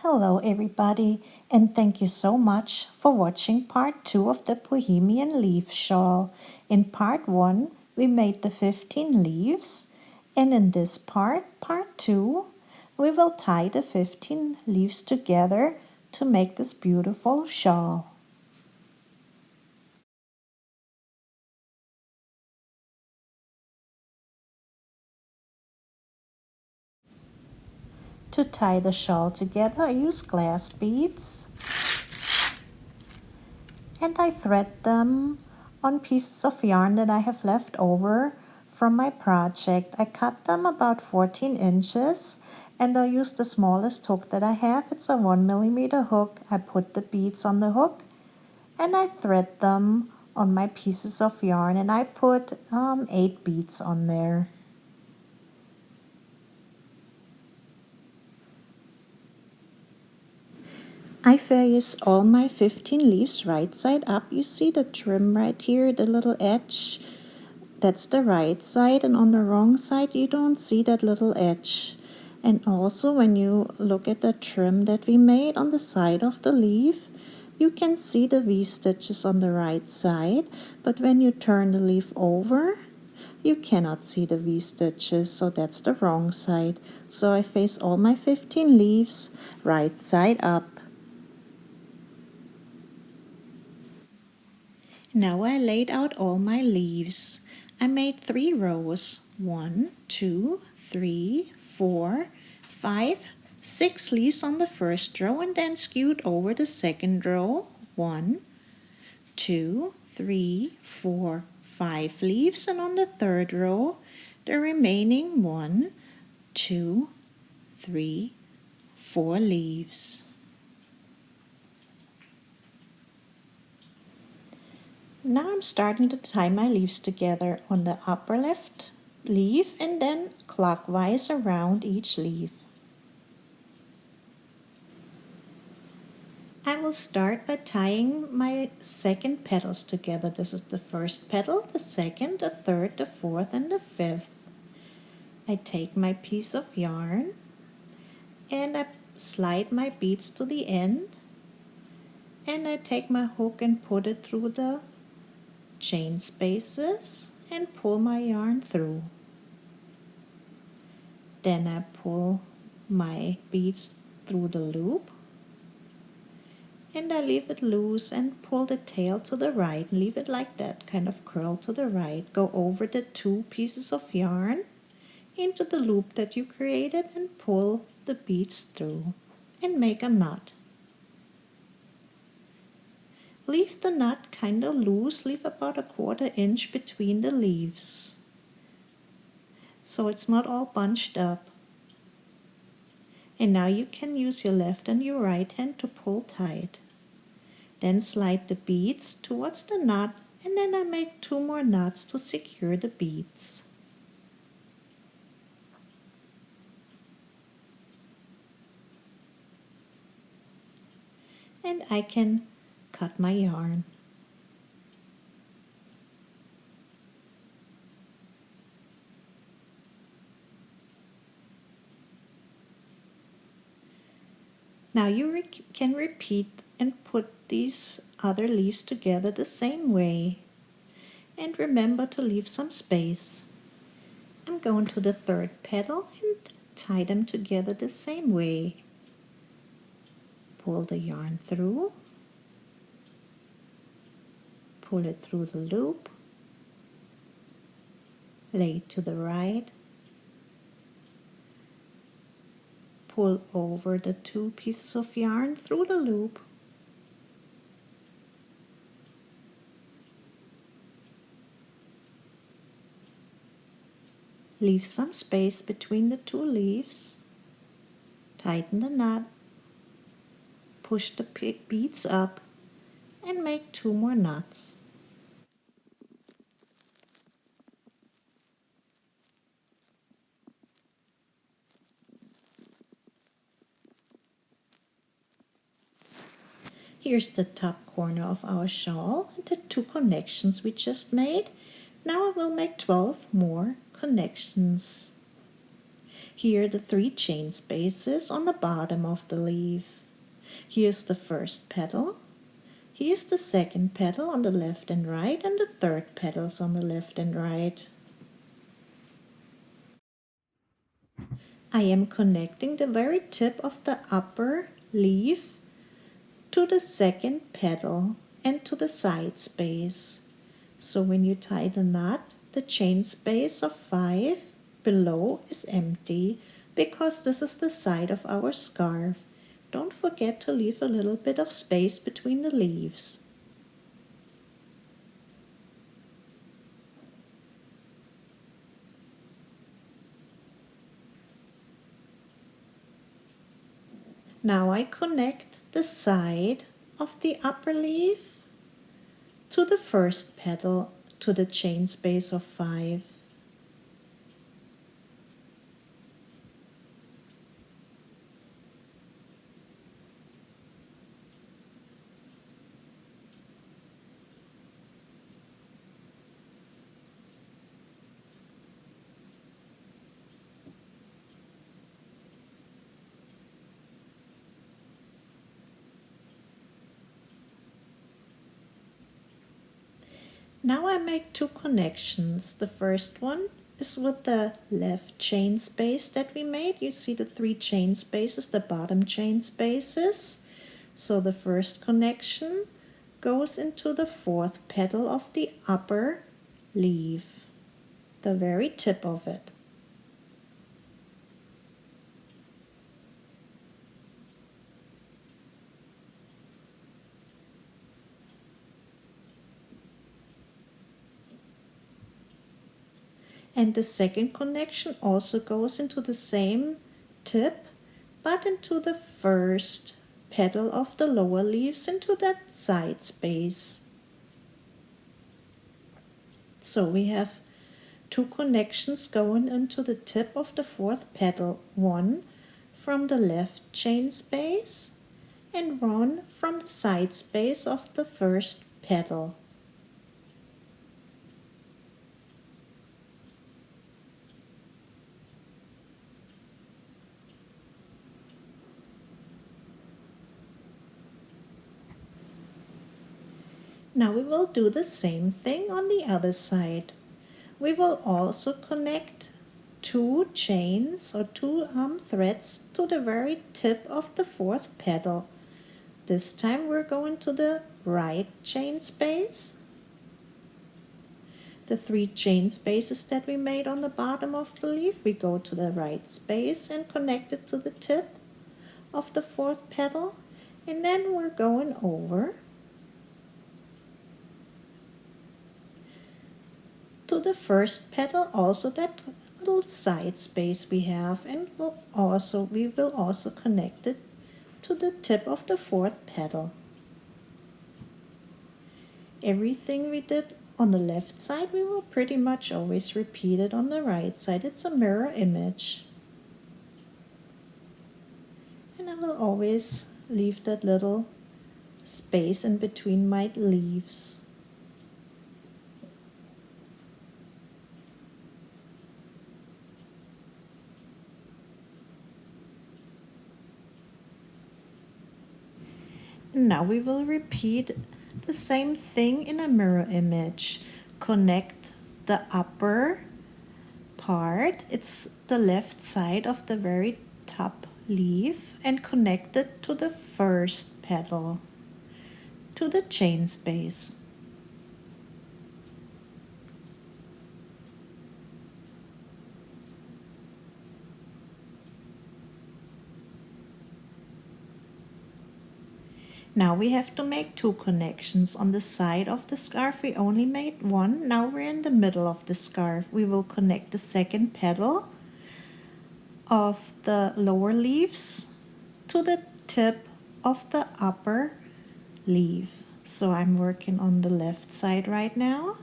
Hello everybody, and thank you so much for watching part 2 of the Bohemian Leaf Shawl. In part 1 we made the 15 leaves, and in this part 2, we will tie the 15 leaves together to make this beautiful shawl. To tie the shawl together I use glass beads, and I thread them on pieces of yarn that I have left over from my project. I cut them about 14 inches, and I use the smallest hook that I have. It's a 1mm hook. I put the beads on the hook and I thread them on my pieces of yarn, and I put 8 beads on there. I face all my 15 leaves right side up. You see the trim right here, the little edge? That's the right side, and on the wrong side you don't see that little edge. And also when you look at the trim that we made on the side of the leaf, you can see the V-stitches on the right side, but when you turn the leaf over, you cannot see the V-stitches, so that's the wrong side. So I face all my 15 leaves right side up. Now I laid out all my leaves. I made 3 rows. 1, 2, 3, 4, 5, 6 leaves on the first row, and then skewed over the second row. 1, 2, 3, 4, 5 leaves, and on the third row the remaining 1, 2, 3, 4 leaves. Now I'm starting to tie my leaves together on the upper left leaf and then clockwise around each leaf. I will start by tying my second petals together. This is the first petal, the second, the third, the fourth, and the fifth. I take my piece of yarn and I slide my beads to the end, and I take my hook and put it through the chain spaces and pull my yarn through. Then I pull my beads through the loop, and I leave it loose and pull the tail to the right. Leave it like that, kind of curl to the right. Go over the 2 pieces of yarn into the loop that you created and pull the beads through and make a knot. Leave the knot kind of loose. Leave about a 1/4 inch between the leaves so it's not all bunched up. And now you can use your left and your right hand to pull tight. Then slide the beads towards the knot, and then I make 2 more knots to secure the beads. And I can cut my yarn. Now you can repeat and put these other leaves together the same way. And remember to leave some space. I'm going to the third petal and tie them together the same way. Pull the yarn through, pull it through the loop, lay it to the right, pull over the 2 pieces of yarn through the loop, leave some space between the 2 leaves, tighten the knot, push the beads up, and make 2 more knots. Here's the top corner of our shawl and the 2 connections we just made. Now I will make 12 more connections. Here are the 3 chain spaces on the bottom of the leaf. Here's the first petal. Here's the second petal on the left and right, and the third petals on the left and right. I am connecting the very tip of the upper leaf to the second petal and to the side space. So when you tie the knot, the chain space of 5 below is empty because this is the side of our scarf. Don't forget to leave a little bit of space between the leaves. Now I connect the side of the upper leaf to the first petal to the chain space of 5. Now I make 2 connections. The first one is with the left chain space that we made. You see the 3 chain spaces, the bottom chain spaces. So the first connection goes into the 4th petal of the upper leaf, the very tip of it. And the second connection also goes into the same tip, but into the first petal of the lower leaves, into that side space. So we have 2 connections going into the tip of the 4th petal, one from the left chain space and one from the side space of the first petal. Now we will do the same thing on the other side. We will also connect 2 chains or 2 threads to the very tip of the 4th petal. This time we're going to the right chain space. The 3 chain spaces that we made on the bottom of the leaf, we go to the right space and connect it to the tip of the 4th petal, and then we're going over to the first petal, also that little side space we have, and we will also connect it to the tip of the 4th petal. Everything we did on the left side, we will pretty much always repeat it on the right side. It's a mirror image. And I will always leave that little space in between my leaves. Now we will repeat the same thing in a mirror image. Connect the upper part, it's the left side of the very top leaf, and connect it to the first petal, to the chain space. Now we have to make 2 connections. On the side of the scarf we only made 1. Now we're in the middle of the scarf. We will connect the second petal of the lower leaves to the tip of the upper leaf. So I'm working on the left side right now.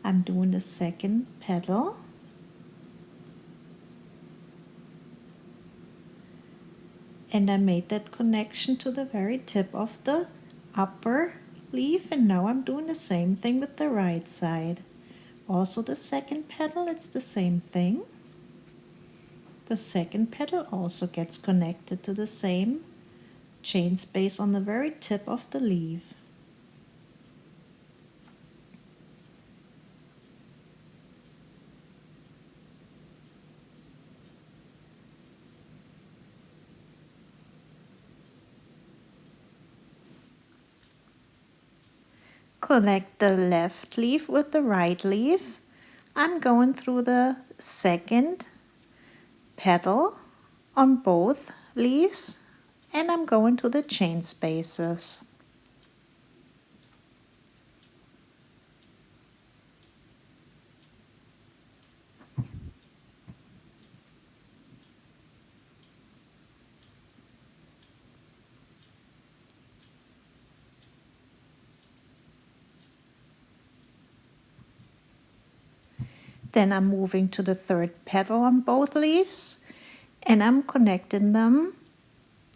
I'm doing the second petal. And I made that connection to the very tip of the upper leaf, and now I'm doing the same thing with the right side. Also the second petal, it's the same thing. The second petal also gets connected to the same chain space on the very tip of the leaf. Connect the left leaf with the right leaf. I'm going through the second petal on both leaves, and I'm going to the chain spaces. Then I'm moving to the third petal on both leaves, and I'm connecting them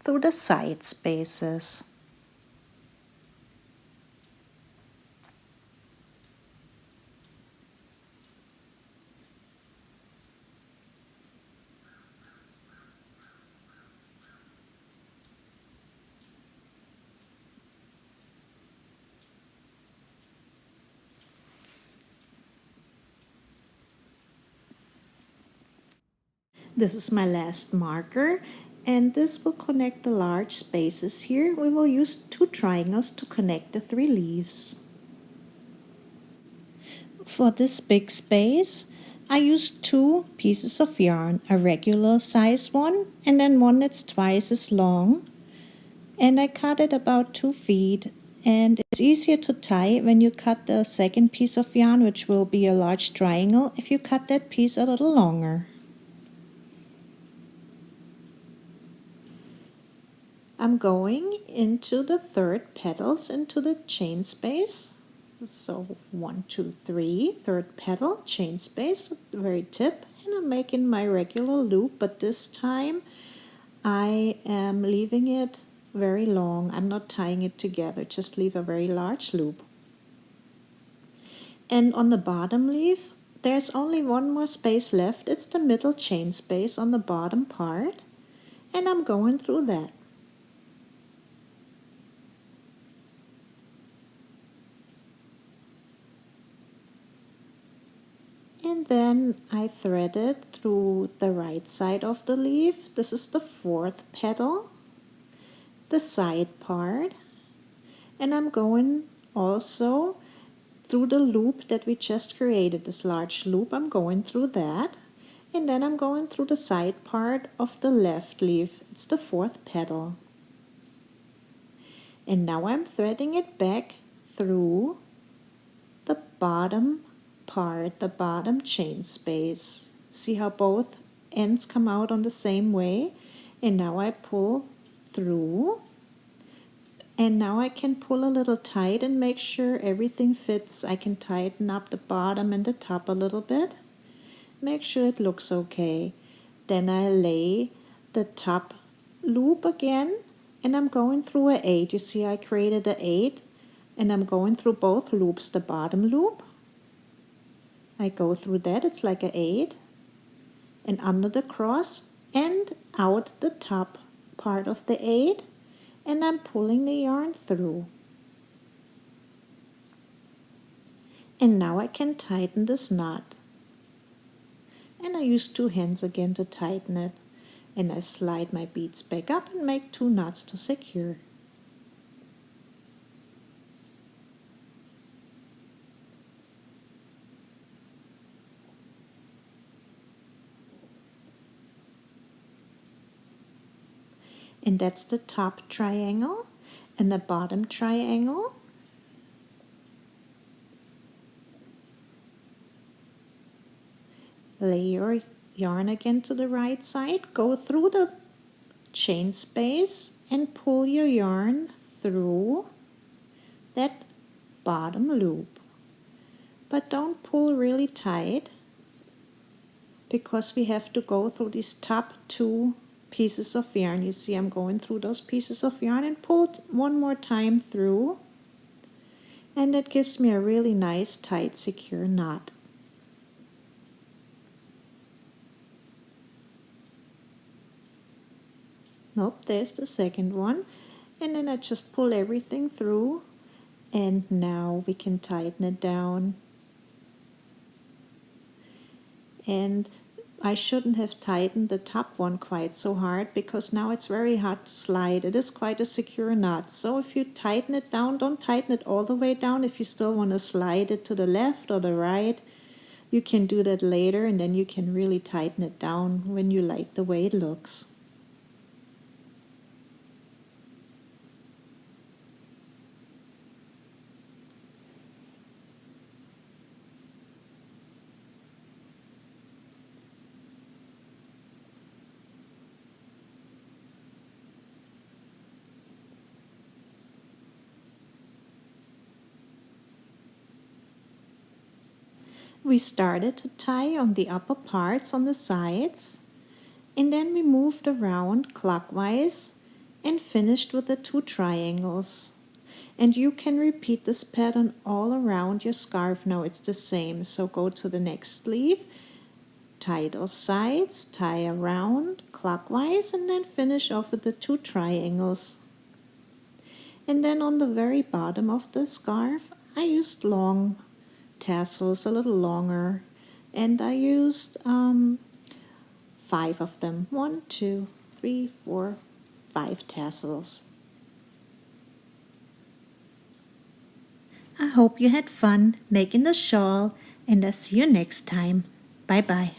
through the side spaces. This is my last marker, and this will connect the large spaces here. We will use 2 triangles to connect the 3 leaves. For this big space, I used 2 pieces of yarn, a regular size one and then one that's twice as long. And I cut it about 2 feet, and it's easier to tie when you cut the second piece of yarn, which will be a large triangle, if you cut that piece a little longer. I'm going into the third petals into the chain space. So 1, 2, 3, third petal, chain space at the very tip, and I'm making my regular loop, but this time I am leaving it very long. I'm not tying it together, just leave a very large loop. And on the bottom leaf, there's only one more space left. It's the middle chain space on the bottom part, and I'm going through that. And then I thread it through the right side of the leaf. This is the fourth petal, the side part, and I'm going also through the loop that we just created, this large loop. I'm going through that, and then I'm going through the side part of the left leaf. It's the fourth petal. And now I'm threading it back through the bottom part, the bottom chain space. See how both ends come out on the same way? And now I pull through, and now I can pull a little tight and make sure everything fits. I can tighten up the bottom and the top a little bit, make sure it looks okay. Then I lay the top loop again, and I'm going through an 8. You see I created an 8, and I'm going through both loops. The bottom loop, I go through that, it's like an 8, and under the cross and out the top part of the 8, and I'm pulling the yarn through. And now I can tighten this knot. And I use 2 hands again to tighten it. And I slide my beads back up and make 2 knots to secure. And that's the top triangle and the bottom triangle. Lay your yarn again to the right side, go through the chain space and pull your yarn through that bottom loop. But don't pull really tight, because we have to go through these top 2 pieces of yarn. You see I'm going through those pieces of yarn and pull it one more time through, and that gives me a really nice tight secure knot. Nope, there's the second one. And then I just pull everything through, and now we can tighten it down. And I shouldn't have tightened the top one quite so hard, because now it's very hard to slide. It is quite a secure knot. So if you tighten it down, don't tighten it all the way down. If you still want to slide it to the left or the right, you can do that later, and then you can really tighten it down when you like the way it looks. We started to tie on the upper parts on the sides, and then we moved around clockwise and finished with the 2 triangles. And you can repeat this pattern all around your scarf. Now it's the same. So go to the next sleeve, tie those sides, tie around clockwise, and then finish off with the 2 triangles. And then on the very bottom of the scarf, I used long tassels, a little longer, and I used 5 of them. 1, 2, 3, 4, 5 tassels. I hope you had fun making the shawl, and I'll see you next time. Bye bye.